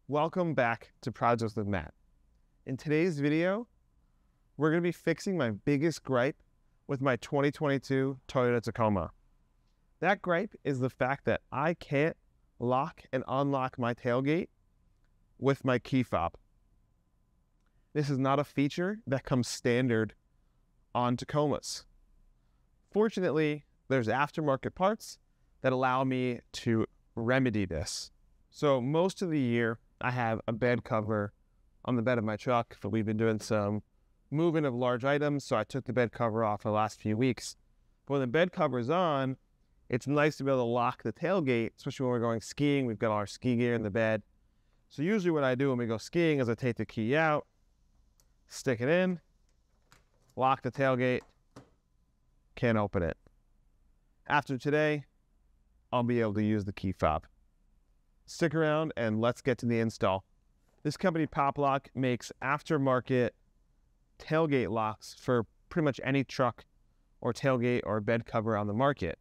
Welcome back to Projects with Matt. In today's video, we're going to be fixing my biggest gripe with my 2022 Toyota Tacoma. That gripe is the fact that I can't lock and unlock my tailgate with my key fob. This is not a feature that comes standard on Tacomas. Fortunately, there's aftermarket parts that allow me to remedy this. So most of the year, I have a bed cover on the bed of my truck, but we've been doing some moving of large items, so I took the bed cover off the last few weeks. But when the bed cover is on, it's nice to be able to lock the tailgate, especially when we're going skiing. We've got all our ski gear in the bed. So usually what I do when we go skiing is I take the key out, stick it in, lock the tailgate, can't open it. After today, I'll be able to use the key fob. Stick around and let's get to the install. This company, Pop-Lock, makes aftermarket tailgate locks for pretty much any truck or tailgate or bed cover on the market.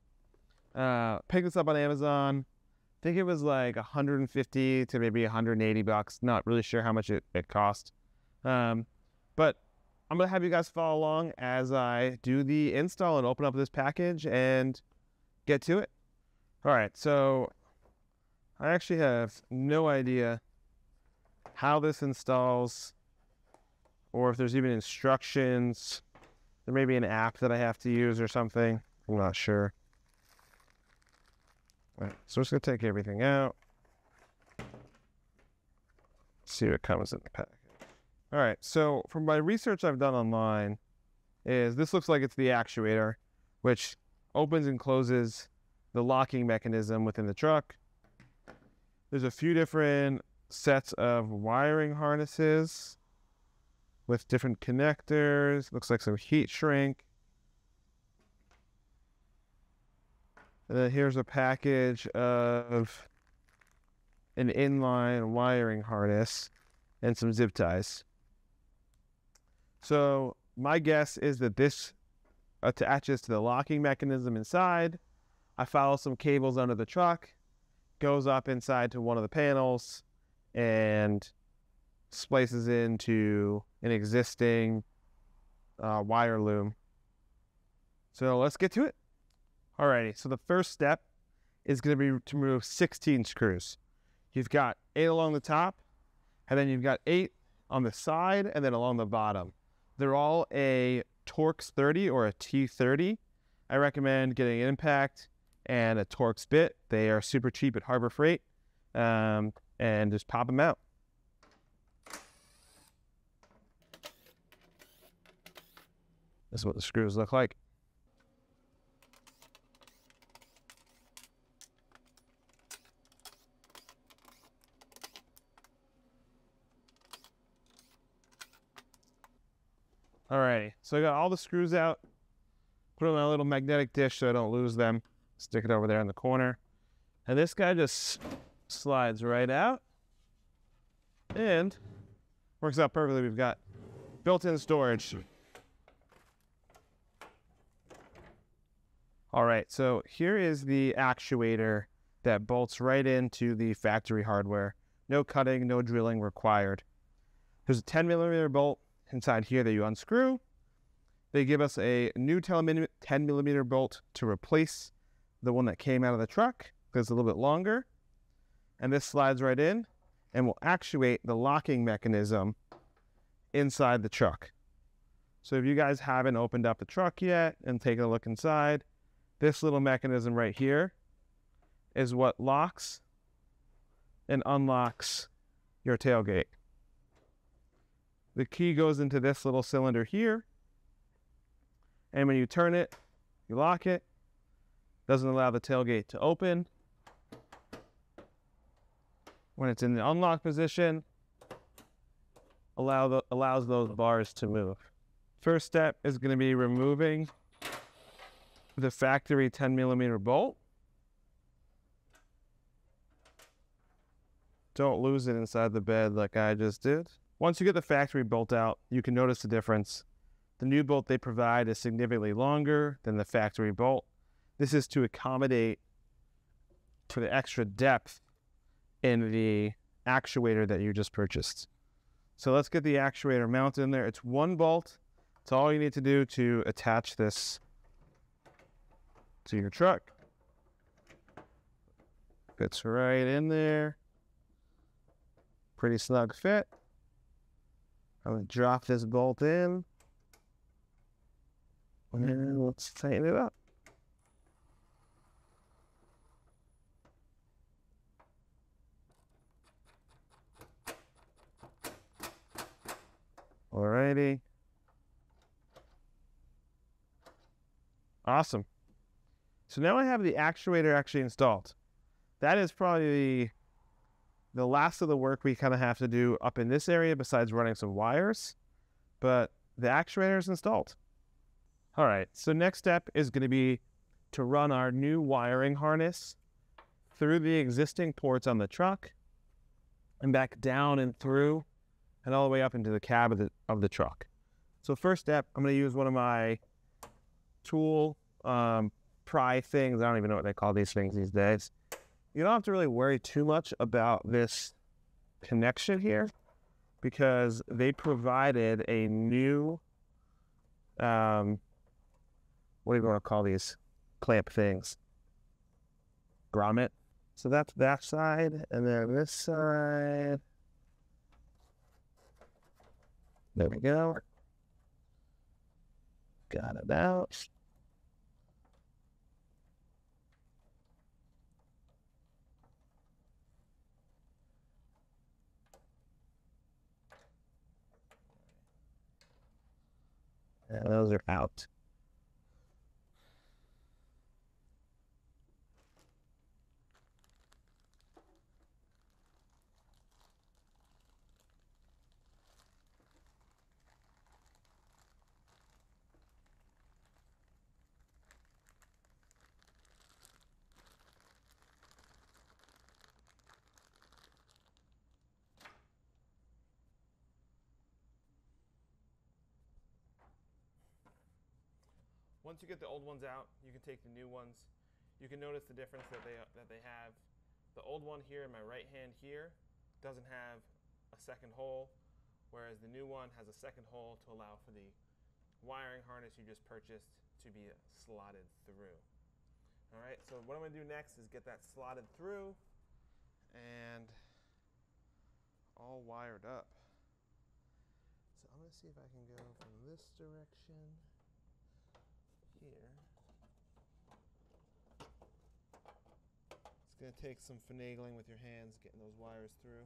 Picked this up on Amazon. I think it was like $150 to maybe $180. Not really sure how much it cost. But I'm going to have you guys follow along as I do the install and open up this package and get to it. All right, so I actually have no idea how this installs or if there's even instructions. There may be an app that I have to use or something. I'm not sure. All right, so I'm just going to take everything out. See what comes in the package. All right, so from my research I've done online, this looks like it's the actuator, which opens and closes the locking mechanism within the truck. There's a few different sets of wiring harnesses with different connectors. Looks like some heat shrink. And then here's a package of an inline wiring harness and some zip ties. So my guess is that this attaches to the locking mechanism inside. I follow some cables under the truck, goes up inside to one of the panels and splices into an existing wire loom. So let's get to it. Alrighty, so the first step is going to be to remove 16 screws. You've got 8 along the top, and then you've got 8 on the side, and then along the bottom. They're all a Torx 30 or a T30. I recommend getting an impact and a Torx bit. They are super cheap at Harbor Freight, and just pop them out. This is what the screws look like. Alrighty, so I got all the screws out, put them on a little magnetic dish so I don't lose them. Stick it over there in the corner. And this guy just slides right out and works out perfectly. We've got built-in storage. All right, so here is the actuator that bolts right into the factory hardware. No cutting, no drilling required. There's a 10mm bolt inside here that you unscrew. They give us a new 10mm bolt to replace the one that came out of the truck, because it's a little bit longer. And this slides right in and will actuate the locking mechanism inside the truck. So if you guys haven't opened up the truck yet and taken a look inside, this little mechanism right here is what locks and unlocks your tailgate. The key goes into this little cylinder here, and when you turn it, you lock it. Doesn't allow the tailgate to open. When it's in the unlock position, allows those bars to move. First step is going to be removing the factory 10mm bolt. Don't lose it inside the bed like I just did. Once you get the factory bolt out, you can notice the difference. The new bolt they provide is significantly longer than the factory bolt. This is to accommodate for the extra depth in the actuator that you just purchased. So let's get the actuator mounted in there. It's one bolt. It's all you need to do to attach this to your truck. Fits right in there. Pretty snug fit. I'm going to drop this bolt in. And let's tighten it up. Alrighty. Awesome. So now I have the actuator actually installed. That is probably the last of the work we kind of have to do up in this area besides running some wires, but the actuator is installed. All right, so next step is going to be to run our new wiring harness through the existing ports on the truck and back down and through and all the way up into the cab of the truck. So first step, I'm going to use one of my tool pry things. I don't even know what they call these things these days. You don't have to really worry too much about this connection here because they provided a new, what do you want to call these clamp things? Grommet. So that's that side, and then this side. There we go. Got it out. And those are out. Once you get the old ones out, you can take the new ones. You can notice the difference that they have. The old one here in my right hand here doesn't have a second hole, whereas the new one has a second hole to allow for the wiring harness you just purchased to be slotted through. All right, so what I'm going to do next is get that slotted through and all wired up. So I'm going to see if I can go from this direction here. It's going to take some finagling with your hands getting those wires through.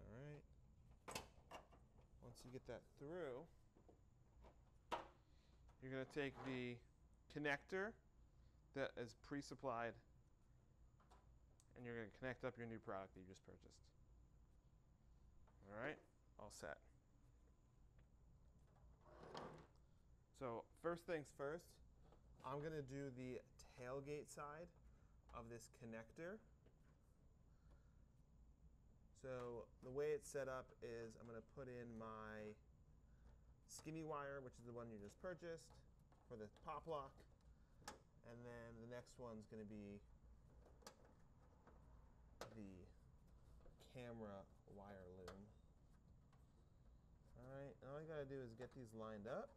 All right. Once you get that through, you're going to take the connector that is pre-supplied and you're going to connect up your new product that you just purchased. All right, all set. So first things first, I'm going to do the tailgate side of this connector. So the way it's set up is I'm going to put in my skinny wire, which is the one you just purchased, for the pop lock. And then the next one's going to be the camera wire loom. All right, all I got to do is get these lined up.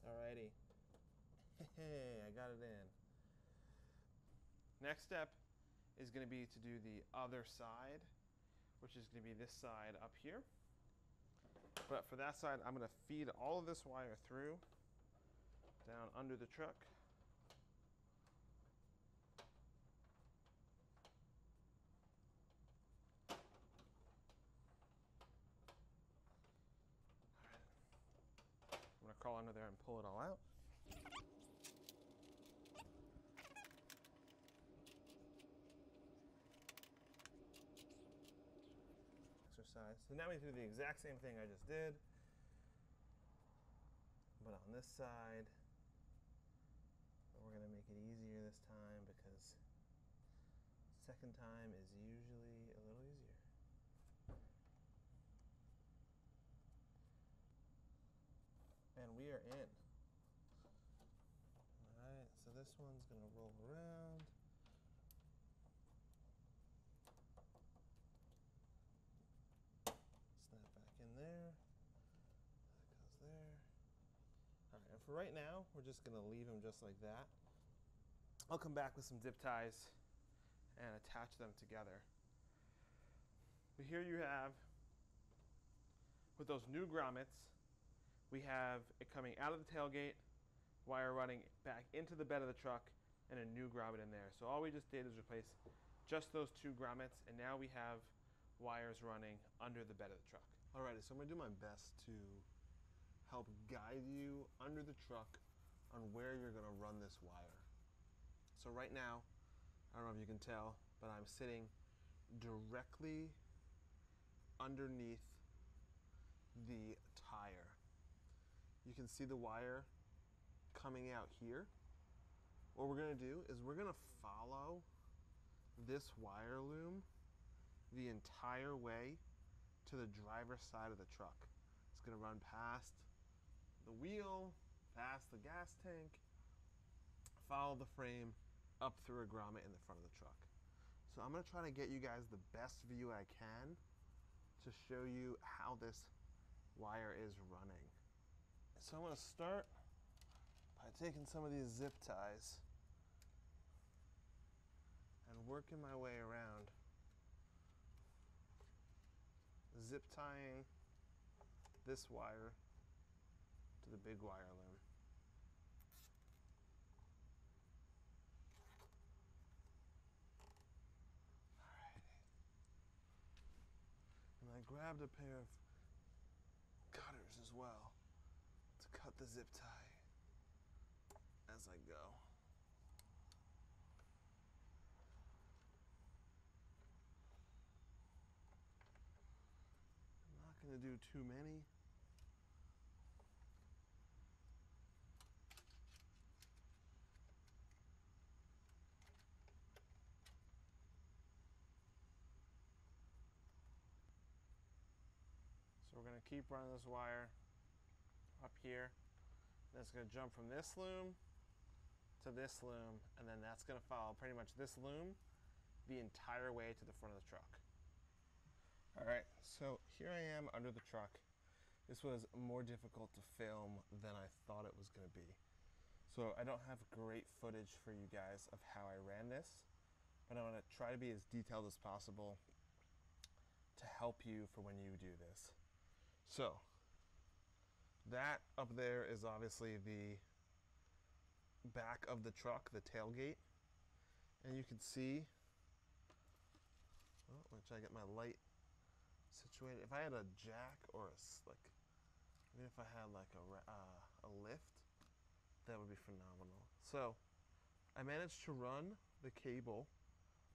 Alrighty. Hey, I got it in. Next step is going to be to do the other side, which is going to be this side up here. But for that side, I'm going to feed all of this wire through, down under the truck. I'm going to crawl under there and pull it all out. side. So now we do the exact same thing I just did, but on this side. We're gonna make it easier this time because second time is usually a little easier. And we are in. All right, so this one's gonna roll around. Snap back in there. That goes there. All right, and for right now, we're just gonna leave them just like that. I'll come back with some zip ties and attach them together. But here you have, with those new grommets, we have it coming out of the tailgate, wire running back into the bed of the truck, and a new grommet in there. So all we just did is replace just those two grommets, and now we have wires running under the bed of the truck. Alrighty, so I'm gonna do my best to help guide you under the truck on where you're gonna run this wire. So right now, I don't know if you can tell, but I'm sitting directly underneath the tire. You can see the wire coming out here. What we're gonna do is we're gonna follow this wire loom the entire way to the driver's side of the truck. It's gonna run past the wheel, past the gas tank, follow the frame up through a grommet in the front of the truck. So I'm gonna try to get you guys the best view I can to show you how this wire is running. So I'm gonna start by taking some of these zip ties and working my way around, zip tying this wire to the big wire loom. Alrighty. And I grabbed a pair of cutters as well to cut the zip tie as I go. I'm not going to do too many. So we're going to keep running this wire up here. Then it's going to jump from this loom to this loom, and then that's going to follow pretty much this loom the entire way to the front of the truck. All right, so here I am under the truck. This was more difficult to film than I thought it was going to be. So I don't have great footage for you guys of how I ran this, but I'm going to try to be as detailed as possible to help you for when you do this. So that up there is obviously the back of the truck, the tailgate, and you can see, oh, let me try to get my light situated. If I had a jack or even if I had like a lift, that would be phenomenal. So I managed to run the cable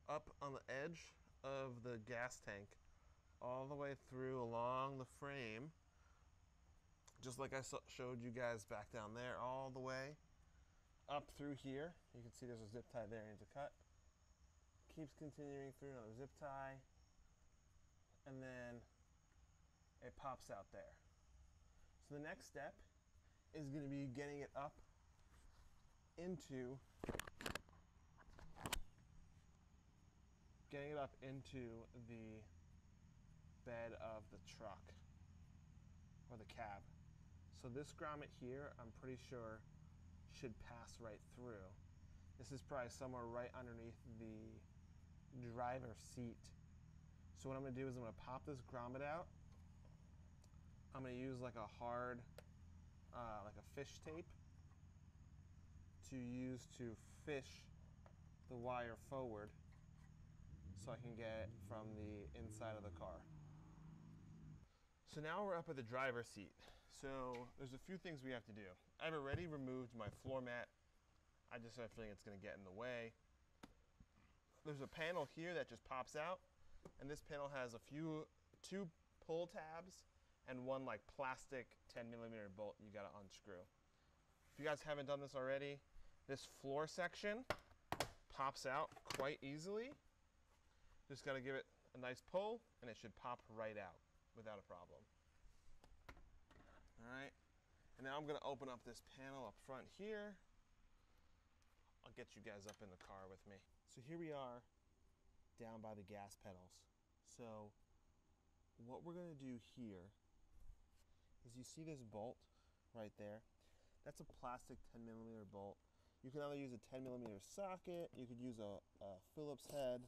up on the edge of the gas tank all the way through along the frame, just like I showed you guys back down there, all the way up through here. You can see there's a zip tie there I need to cut. Keeps continuing through another zip tie, and then it pops out there. So the next step is going to be getting it up into the bed of the truck or the cab. So this grommet here, I'm pretty sure should pass right through. This is probably somewhere right underneath the driver's seat. So what I'm going to do is I'm going to pop this grommet out. I'm going to use like a hard, like a fish tape to use to fish the wire forward so I can get it from the inside of the car. So now we're up at the driver's seat. So there's a few things we have to do. I've already removed my floor mat. I just have a feeling it's going to get in the way. There's a panel here that just pops out, and this panel has two pull tabs and one like plastic 10mm bolt you gotta unscrew. If you guys haven't done this already, this floor section pops out quite easily. Just gotta give it a nice pull and it should pop right out without a problem. All right, and now I'm gonna open up this panel up front here. I'll get you guys up in the car with me. So here we are down by the gas pedals. So what we're gonna do here is, you see this bolt right there? That's a plastic 10mm bolt. You can either use a 10mm socket, you could use a Phillips head,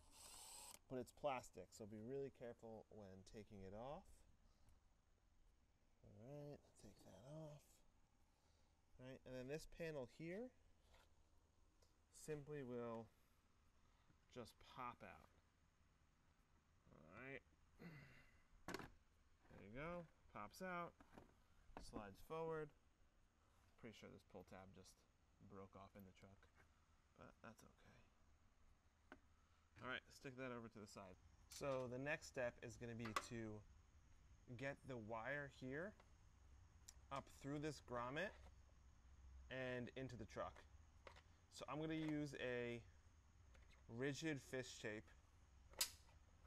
but it's plastic, so be really careful when taking it off. All right, take that off. All right, and then this panel here simply will just pop out. All right, there you go, pops out, slides forward. Pretty sure this pull tab just broke off in the truck, but that's okay. All right, stick that over to the side. So the next step is gonna be to get the wire here up through this grommet and into the truck. So I'm gonna use a rigid fish tape.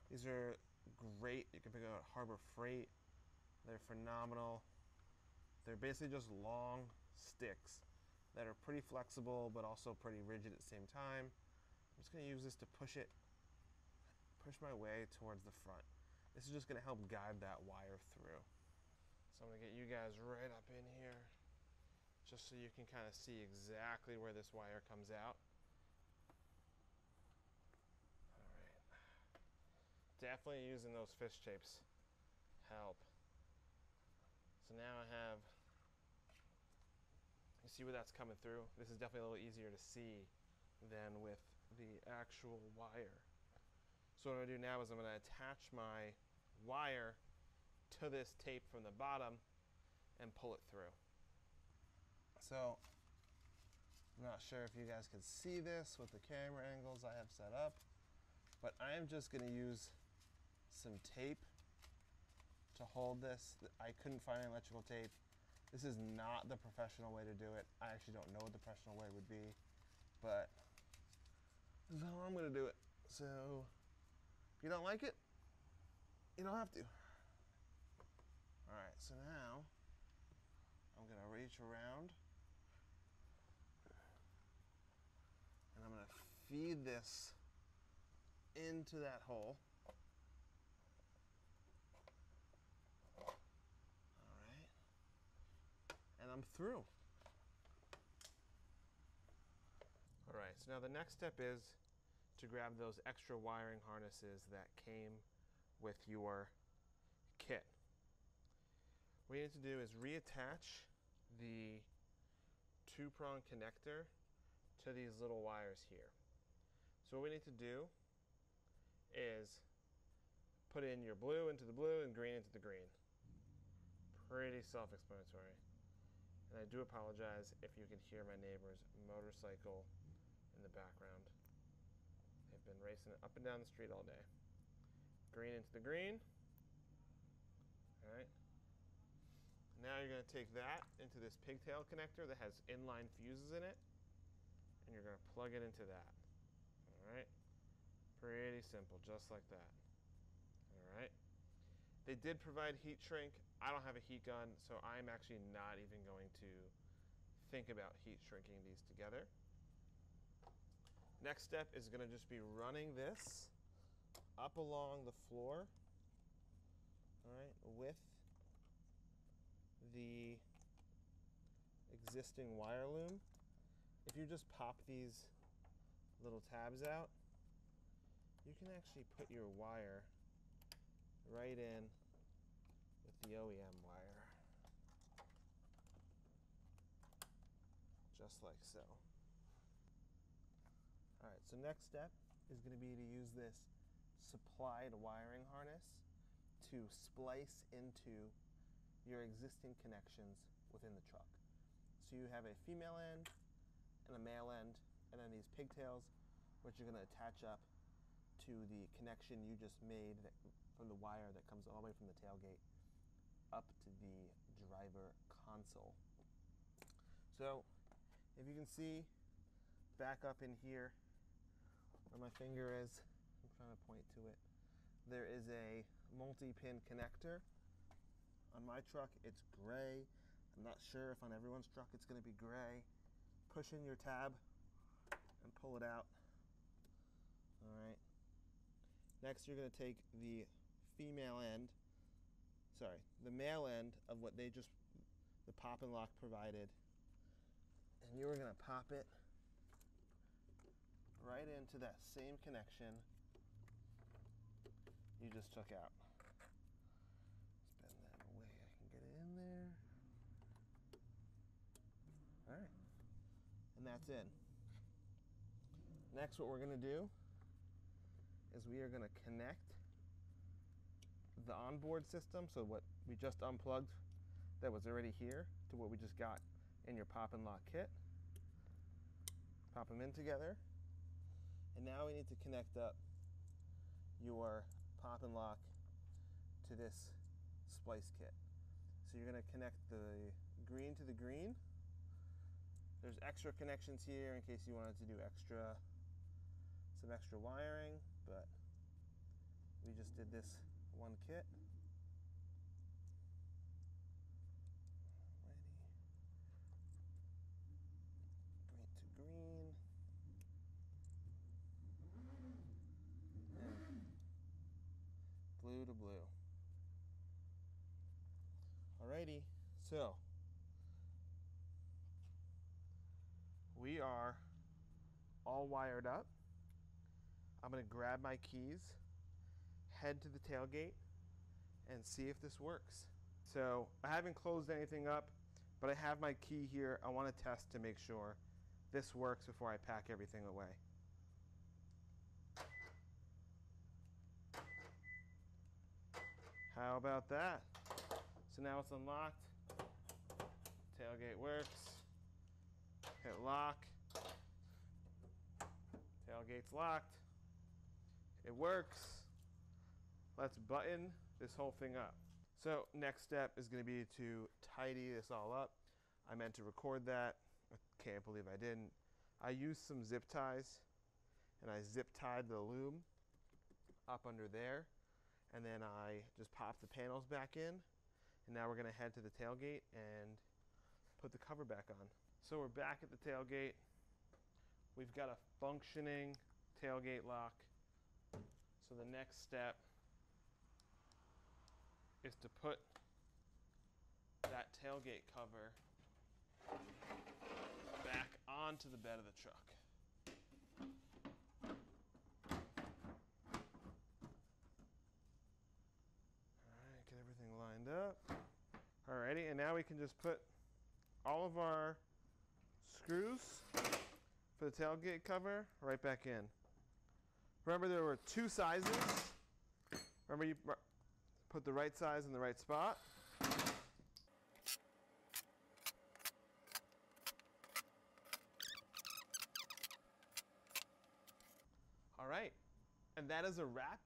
These are great. You can pick up at Harbor Freight. They're phenomenal. They're basically just long sticks that are pretty flexible but also pretty rigid at the same time. I'm just gonna use this to push my way towards the front. This is just gonna help guide that wire through. So I'm gonna get you guys right up in here just so you can kind of see exactly where this wire comes out. All right. Definitely using those fish tapes help. So now I have, you see where that's coming through? This is definitely a little easier to see than with the actual wire. So what I'm gonna do now is I'm gonna attach my wire to this tape from the bottom and pull it through. So I'm not sure if you guys can see this with the camera angles I have set up, but I am just gonna use some tape to hold this. I couldn't find any electrical tape. This is not the professional way to do it. I actually don't know what the professional way would be, but this is how I'm gonna do it. So if you don't like it, you don't have to. All right, so now I'm gonna reach around and I'm gonna feed this into that hole. And I'm through. All right, so now the next step is to grab those extra wiring harnesses that came with your kit. What you need to do is reattach the 2-prong connector to these little wires here. So what we need to do is put in your blue into the blue and green into the green. Pretty self-explanatory. And I do apologize if you can hear my neighbor's motorcycle in the background. They've been racing it up and down the street all day. Green into the green. All right. Now you're going to take that into this pigtail connector that has inline fuses in it, and you're going to plug it into that. All right. Pretty simple, just like that. All right. They did provide heat shrink. I don't have a heat gun, so I'm actually not even going to think about heat shrinking these together. Next step is gonna just be running this up along the floor, all right, with the existing wire loom. If you just pop these little tabs out, you can actually put your wire right in with the OEM wire, just like so. All right, so next step is going to be to use this supplied wiring harness to splice into your existing connections within the truck. So you have a female end and a male end, and then these pigtails, which you're going to attach up to the connection you just made from the wire that comes all the way from the tailgate up to the driver console. So if you can see back up in here where my finger is, I'm trying to point to it, there is a multi-pin connector. On my truck it's gray. I'm not sure if on everyone's truck it's going to be gray. Push in your tab and pull it out. All right. Next you're going to take the male end of what the pop and lock provided, and you are going to pop it right into that same connection you just took out. Bend that away, I can get it in there. All right, and that's in. Next, what we're going to do is we are going to connect the onboard system, so what we just unplugged that was already here, to what we just got in your pop and lock kit. Pop them in together, and now we need to connect up your pop and lock to this splice kit. So you're going to connect the green to the green. There's extra connections here in case you wanted to do some extra wiring, but we just did this one kit. Ready. Green to green. And blue to blue. Alrighty, so we are all wired up. I'm going to grab my keys, head to the tailgate, and see if this works. So I haven't closed anything up, but I have my key here. I want to test to make sure this works before I pack everything away. How about that? So now it's unlocked. Tailgate works. Hit lock. Tailgate's locked. It works. Let's button this whole thing up. So next step is going to be to tidy this all up. I meant to record that. I can't believe I didn't. I used some zip ties, and I zip tied the loom up under there, and then I just popped the panels back in, and now we're going to head to the tailgate and put the cover back on. So we're back at the tailgate. We've got a functioning tailgate lock. So the next step is to put that tailgate cover back onto the bed of the truck. All right, get everything lined up. Alrighty, and now we can just put all of our screws for the tailgate cover right back in. Remember, there were two sizes. Remember, you put the right size in the right spot. All right, and that is a wrap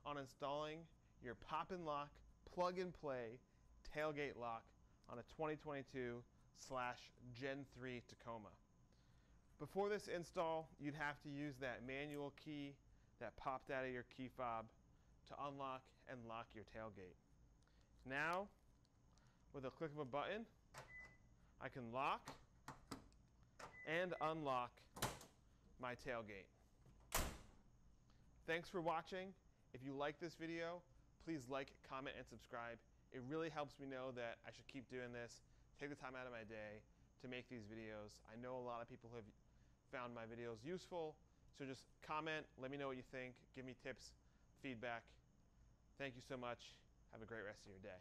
on installing your pop and lock, plug and play tailgate lock on a 2022/Gen 3 Tacoma. Before this install, you'd have to use that manual key that popped out of your key fob to unlock and lock your tailgate. Now, with a click of a button, I can lock and unlock my tailgate. Thanks for watching. If you like this video, please like, comment, and subscribe. It really helps me know that I should keep doing this, take the time out of my day to make these videos. I know a lot of people have found my videos useful, so just comment, let me know what you think, give me tips, feedback. Thank you so much. Have a great rest of your day.